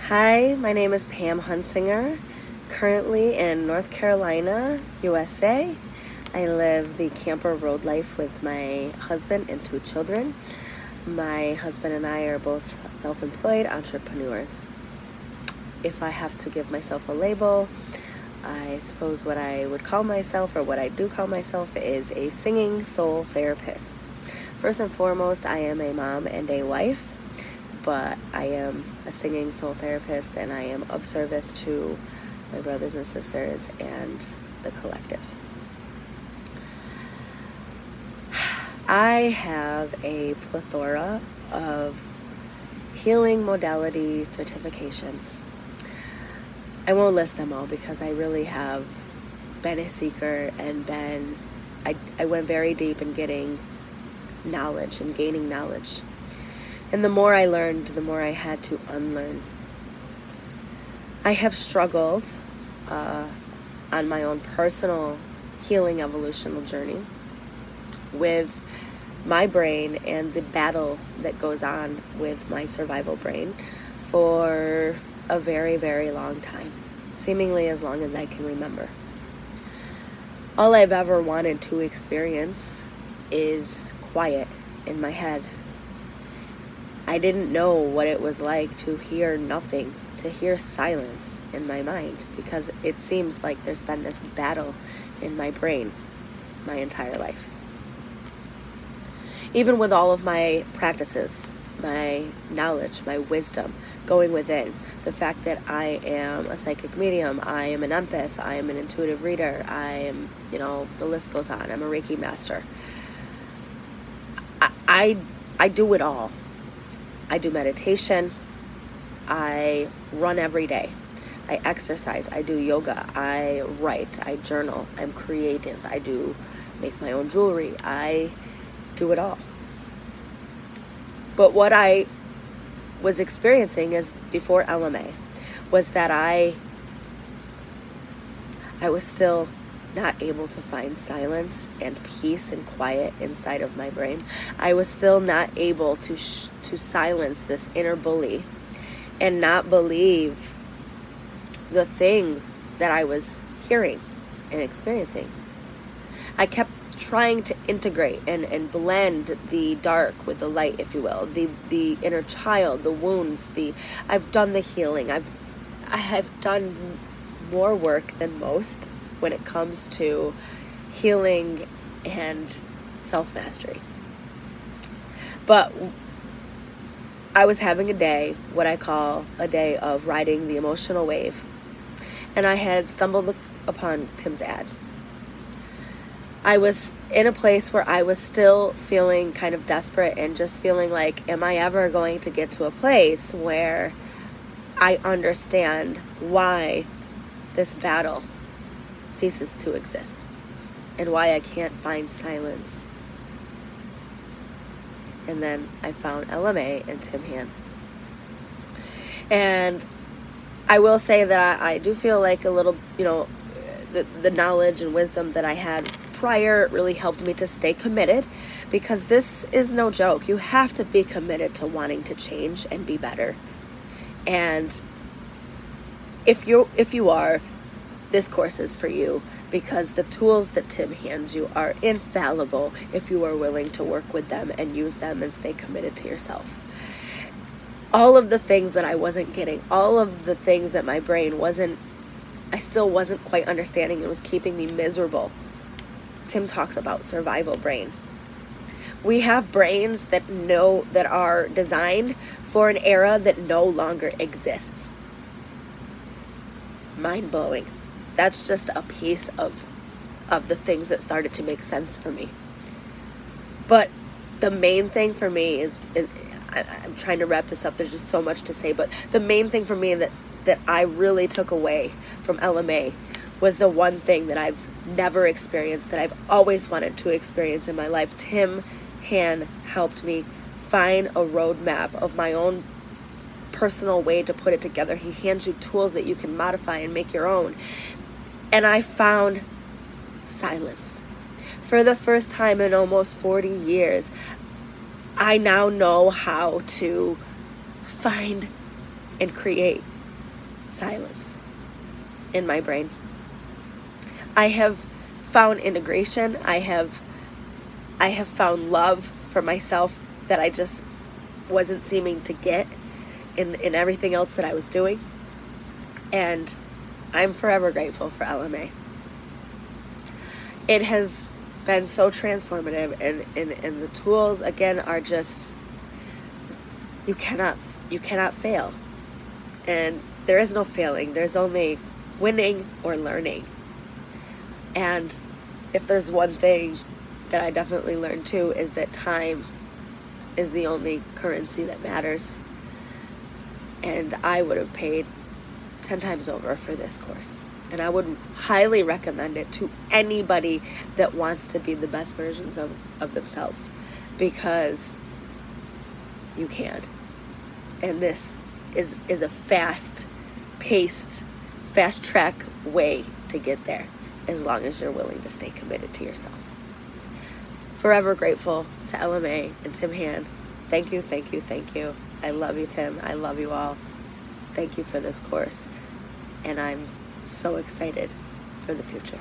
Hi, my name is Pam Hunsinger, currently in North Carolina, USA. I live the camper road life with my husband and 2 children. My husband and I are both self-employed entrepreneurs. If I have to give myself a label, I suppose what I would call myself, or what I do call myself, is a singing soul therapist. First and foremost, I am a mom and a wife, but I am a singing soul therapist, and I am of service to my brothers and sisters and the collective. I have a plethora of healing modality certifications. I won't list them all because I really have been a seeker and I went very deep in getting knowledge and gaining knowledge. And the more I learned, the more I had to unlearn. I have struggled on my own personal healing evolutional journey with my brain and the battle that goes on with my survival brain for a very, very long time, seemingly as long as I can remember. All I've ever wanted to experience is quiet in my head. I didn't know what it was like to hear nothing, to hear silence in my mind, because it seems like there's been this battle in my brain my entire life. Even with all of my practices, my knowledge, my wisdom, going within, the fact that I am a psychic medium, I am an empath, I am an intuitive reader, I am, the list goes on, I'm a Reiki master. I do it all. I do meditation, I run every day, I exercise, I do yoga, I write, I journal, I'm creative, I do make my own jewelry, I do it all. But what I was experiencing is before LMA was that I was still not able to find silence and peace and quiet inside of my brain. I was still not able to silence this inner bully and not believe the things that I was hearing and experiencing. I kept trying to integrate and blend the dark with the light, if you will, the inner child, the wounds, I've done the healing. I have done more work than most when it comes to healing and self-mastery. But I was having a day, what I call a day of riding the emotional wave, and I had stumbled upon Tim's ad. I was in a place where I was still feeling kind of desperate and just feeling like, am I ever going to get to a place where I understand why this battle ceases to exist and why I can't find silence? And then I found LMA and Tim Han. And I will say that I do feel like a little, the knowledge and wisdom that I had prior really helped me to stay committed, because this is no joke. You have to be committed to wanting to change and be better. And if you are, this course is for you, because the tools that Tim hands you are infallible if you are willing to work with them and use them and stay committed to yourself. All of the things that I wasn't getting, all of the things that my brain I still wasn't quite understanding, it was keeping me miserable. Tim talks about survival brain. We have brains that are designed for an era that no longer exists. Mind-blowing. That's just a piece of the things that started to make sense for me. But the main thing for me is I'm trying to wrap this up, there's just so much to say, but the main thing for me that I really took away from LMA was the one thing that I've never experienced, that I've always wanted to experience in my life. Tim Han helped me find a roadmap of my own personal way to put it together. He hands you tools that you can modify and make your own. And I found silence. For the first time in almost 40 years, I now know how to find and create silence in my brain. I have found integration. I have found love for myself that I just wasn't seeming to get in everything else that I was doing. And I'm forever grateful for LMA. It has been so transformative, and the tools, again, are just, you cannot fail. And there is no failing. There's only winning or learning. And if there's one thing that I definitely learned too, is that time is the only currency that matters. And I would have paid 10 times over for this course. And I would highly recommend it to anybody that wants to be the best versions of themselves, because you can. And this is a fast-paced, fast-track way to get there, as long as you're willing to stay committed to yourself. Forever grateful to LMA and Tim Han. Thank you, thank you, thank you. I love you, Tim. I love you all. Thank you for this course. And I'm so excited for the future.